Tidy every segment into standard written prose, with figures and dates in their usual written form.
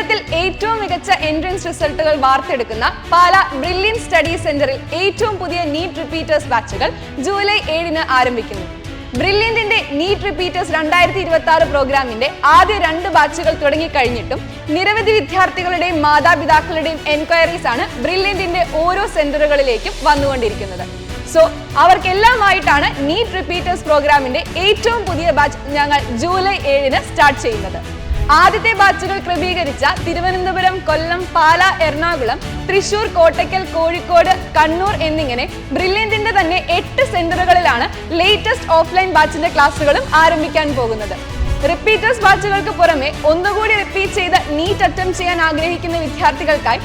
കേരളത്തിൽ ഏറ്റവും മികച്ച എൻട്രൻസ് റിസൾട്ടുകൾ വാർത്തെടുക്കുന്ന പാലാ ബ്രില്യൻ സ്റ്റഡി സെന്ററിൽ ഏറ്റവും പുതിയ നീറ്റ് റിപ്പീറ്റേഴ്സ് ബാച്ചുകൾ ജൂലൈ 7-ന് ആരംഭിക്കുന്നു. ബ്രില്യന്റിന്റെ നീറ്റ് റിപ്പീറ്റേഴ്സ് 2026 പ്രോഗ്രാമിന്റെ ആദ്യ 2 ബാച്ചുകൾ തുടങ്ങിക്കഴിഞ്ഞിട്ടും നിരവധി വിദ്യാർത്ഥികളുടെയും മാതാപിതാക്കളുടെയും എൻക്വയറീസ് ആണ് ബ്രില്യന്റിന്റെ ഓരോ സെന്ററുകളിലേക്കും വന്നുകൊണ്ടിരിക്കുന്നത്. അവർക്കെല്ലാമായിട്ടാണ് നീറ്റ് റിപ്പീറ്റേഴ്സ് പ്രോഗ്രാമിന്റെ ഏറ്റവും പുതിയ ബാച്ച് ഞങ്ങൾ ജൂലൈ 7-ന് സ്റ്റാർട്ട് ചെയ്യുന്നത്. ആദ്യത്തെ ബാച്ചുകൾ ക്രമീകരിച്ച തിരുവനന്തപുരം, കൊല്ലം, പാലാ, എറണാകുളം, തൃശൂർ, കോട്ടയ്ക്കൽ, കോഴിക്കോട്, കണ്ണൂർ എന്നിങ്ങനെ ബ്രില്യന്റിന്റെ തന്നെ 8 സെന്ററുകളിലാണ് ലേറ്റസ്റ്റ് ഓഫ്ലൈൻ ബാച്ചിന്റെ ക്ലാസുകളും ആരംഭിക്കാൻ പോകുന്നത്. റിപ്പീറ്റേഴ്സ് ബാച്ചുകൾക്ക് പുറമെ ഒന്നുകൂടി റിപ്പീറ്റ് ചെയ്ത് നീറ്റ് അറ്റംപ്റ്റ് ചെയ്യാൻ ആഗ്രഹിക്കുന്ന വിദ്യാർത്ഥികൾക്കായി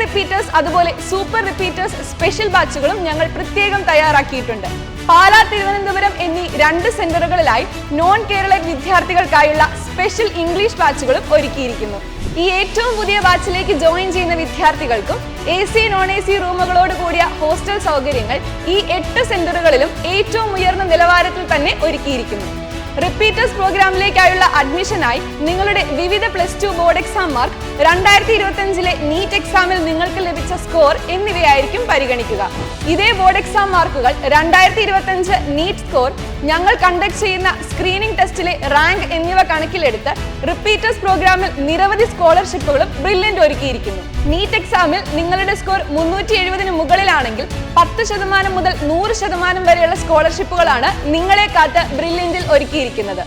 റിപ്പീറ്റേഴ്സ് അതുപോലെ സൂപ്പർ റിപ്പീറ്റേഴ്സ് സ്പെഷ്യൽ ബാച്ചുകളും ഞങ്ങൾ പ്രത്യേകം തയ്യാറാക്കിയിട്ടുണ്ട്. പാലാ, തിരുവനന്തപുരം എന്നീ 2 സെന്ററുകളിലായി നോൺ കേരളൈറ്റ് വിദ്യാർത്ഥികൾക്കായുള്ള സ്പെഷ്യൽ ഇംഗ്ലീഷ് ബാച്ചുകളും ഒരുക്കിയിരിക്കുന്നു. ഈ ഏറ്റവും പുതിയ ബാച്ചിലേക്ക് ജോയിൻ ചെയ്യുന്ന വിദ്യാർത്ഥികൾക്കും AC, non-AC റൂമുകളോട് കൂടിയ ഹോസ്റ്റൽ സൗകര്യങ്ങൾ ഈ 8 സെന്ററുകളിലും ഏറ്റവും ഉയർന്ന നിലവാരത്തിൽ തന്നെ ഒരുക്കിയിരിക്കുന്നു. റിപ്പീറ്റേഴ്സ് പ്രോഗ്രാമിലേക്കായുള്ള അഡ്മിഷനായി നിങ്ങളുടെ വിവിധ +2 ബോർഡ് എക്സാം മാർക്ക്, 2025-ലെ നീറ്റ് എക്സാമിൽ നിങ്ങൾക്ക് ലഭിച്ച സ്കോർ എന്നിവയായിരിക്കും പരിഗണിക്കുക. ഇതേ ബോർഡ് എക്സാം മാർക്കുകൾ 2025 നീറ്റ് സ്കോർ, ഞങ്ങൾ കണ്ടക്ട് ചെയ്യുന്ന സ്ക്രീനിംഗ് ടെസ്റ്റിലെ റാങ്ക് എന്നിവ കണക്കിലെടുത്ത് റിപ്പീറ്റേഴ്സ് പ്രോഗ്രാമിൽ നിരവധി സ്കോളർഷിപ്പുകളും ബ്രില്യന്റ് ഒരുക്കിയിരിക്കുന്നു. നീറ്റ് എക്സാമിൽ നിങ്ങളുടെ സ്കോർ 370-ന് മുകളിലാണെങ്കിൽ 10% മുതൽ 100% വരെയുള്ള സ്കോളർഷിപ്പുകളാണ് നിങ്ങളെ കാത്ത് ബ്രില്യന്റിൽ ഒരുക്കിയിരിക്കുന്നത്.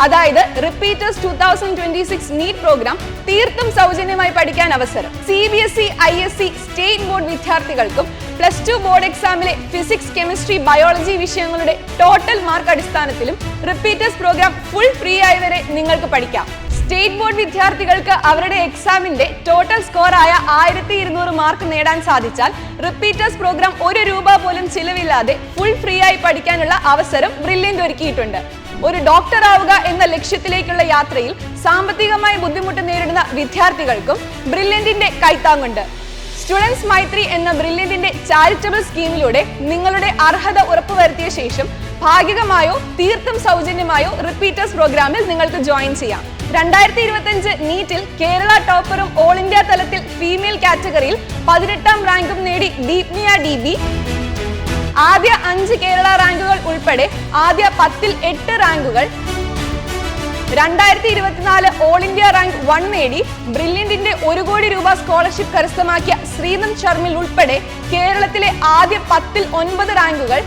അതായത് റിപ്പീറ്റേഴ്സ് 2026 നീറ്റ് പ്രോഗ്രാം തീർത്തും സൗജന്യമായി പഠിക്കാൻ അവസരം. CBSE, ISC, സ്റ്റേറ്റ് ബോർഡ് വിദ്യാർത്ഥികൾക്കും +2 ബോർഡ് എക്സാമിലെ ഫിസിക്സ്, കെമിസ്ട്രി, ബയോളജി വിഷയങ്ങളുടെ ടോട്ടൽ മാർക്ക് അടിസ്ഥാനത്തിലും റിപ്പീറ്റേഴ്സ് പ്രോഗ്രാം ഫുൾ ഫ്രീ ആയി വരെ നിങ്ങൾക്ക് പഠിക്കാം. സ്റ്റേറ്റ് ബോർഡ് വിദ്യാർത്ഥികൾക്ക് അവരുടെ എക്സാമിന്റെ ടോട്ടൽ സ്കോർ ആയ 1200 മാർക്ക് നേടാൻ സാധിച്ചാൽ റിപ്പീറ്റേഴ്സ് പ്രോഗ്രാം 1 രൂപ പോലും ചിലവില്ലാതെ ഫുൾ ഫ്രീ ആയി പഠിക്കാനുള്ള അവസരം ബ്രില്യന്റ് ഒരുക്കിയിട്ടുണ്ട്. ഒരു ഡോക്ടർ ആവുക എന്ന ലക്ഷ്യത്തിലേക്കുള്ള യാത്രയിൽ സാമ്പത്തികമായി ബുദ്ധിമുട്ട് നേരിടുന്ന വിദ്യാർത്ഥികൾക്കും ബ്രില്യന്റിന്റെ കൈത്താങ്ങുണ്ട്. സ്റ്റുഡൻസ് മൈത്രി എന്ന ബ്രില്യന്റിന്റെ ചാരിറ്റബിൾ സ്കീമിലൂടെ നിങ്ങളുടെ അർഹത ഉറപ്പുവരുത്തിയ ശേഷം ഭാഗികമായോ തീർത്തും സൗജന്യമായോ റിപ്പീറ്റേഴ്സ് പ്രോഗ്രാമിൽ നിങ്ങൾക്ക് ജോയിൻ ചെയ്യാം. 2025 നീറ്റിൽ കേരള ടോപ്പറും ഓൾ ഇന്ത്യ തലത്തിൽ ഫീമെയിൽ കാറ്റഗറിയിൽ 18ാം റാങ്കും നേടി ദീപ്നിയ DB, ആദ്യ 5 കേരള റാങ്കുകൾ ഉൾപ്പെടെ ആദ്യ 10-ൽ 8 റാങ്കുകൾ, 2024 ഓൾ ഇന്ത്യ റാങ്ക് 1 നേടി ബ്രില്യന്റിന്റെ 1 കോടി രൂപ സ്കോളർഷിപ്പ് കരസ്ഥമാക്കിയ ശ്രീനം ശർമിൽ ഉൾപ്പെടെ കേരളത്തിലെ ആദ്യ 10-ൽ 9 റാങ്കുകൾ,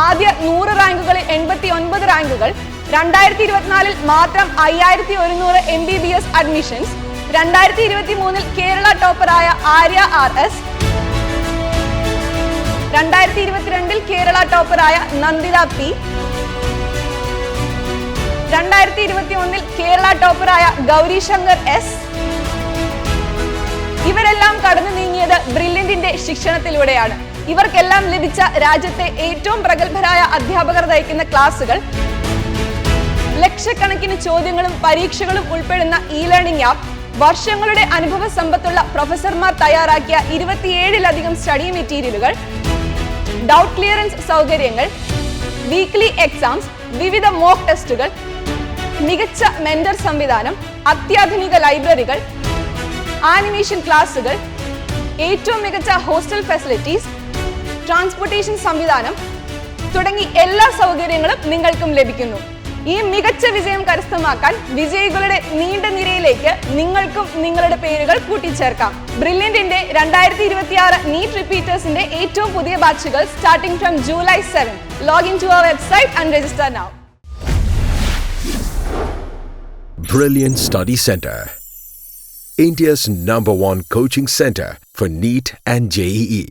ആദ്യ 100 റാങ്കുകളിൽ 89 റാങ്കുകൾ, 2024-ൽ മാത്രം 5100 MBBS അഡ്മിഷൻസ്, 2023-ൽ കേരള ടോപ്പറായ ആര്യ RS, 2022-ൽ കേരള ടോപ്പറായ നന്ദിത P, 2021-ൽ കേരള ടോപ്പറായ ഗൗരി ശങ്കർ S. ഇവരെല്ലാം കടന്നു നീങ്ങിയത് ബ്രില്യന്റിന്റെ ശിക്ഷണത്തിലൂടെയാണ്. ഇവർക്കെല്ലാം ലഭിച്ച രാജ്യത്തെ ഏറ്റവും പ്രഗത്ഭരായ അധ്യാപകർ നയിക്കുന്ന ക്ലാസുകൾ, ലക്ഷക്കണക്കിന് ചോദ്യങ്ങളും പരീക്ഷകളും ഉൾപ്പെടുന്ന ലേണിംഗ് ആപ്പ്, വർഷങ്ങളുടെ അനുഭവ സമ്പത്തുള്ള പ്രൊഫസർമാർ തയ്യാറാക്കിയ 27-ലധികം സ്റ്റഡി മെറ്റീരിയലുകൾ, ഡൗട്ട് ക്ലിയറൻസ് സൗകര്യങ്ങൾ, വീക്ക്ലി എക്സാംസ്, വിവിധ മോക്ക് ടെസ്റ്റുകൾ, മികച്ച മെന്റർ സംവിധാനം, അത്യാധുനിക ലൈബ്രറികൾ, ആനിമേഷൻ ക്ലാസുകൾ, ഏറ്റവും മികച്ച ഹോസ്റ്റൽ ഫെസിലിറ്റീസ്, ട്രാൻസ്പോർട്ടേഷൻ സംവിധാനം തുടങ്ങി എല്ലാ സൗകര്യങ്ങളും നിങ്ങൾക്കും ലഭിക്കുന്നു. ഈ മികച്ച വിജയം കരസ്ഥമാക്കാൻ വിജയികളുടെ നീണ്ട നിരയിലേക്ക് നിങ്ങൾക്കും നിങ്ങളുടെ പേരുകൾ കൂട്ടിച്ചേർക്കാം. ബ്രില്യന്റിന്റെ 2026 നീറ്റ് റിപ്പീറ്റേഴ്സിന്റെ ഏറ്റവും പുതിയ ബാച്ചുകൾ starting from July 7. Log into our website and register now. Brilliant Study Center, India's #1 coaching center for NEET and JEE.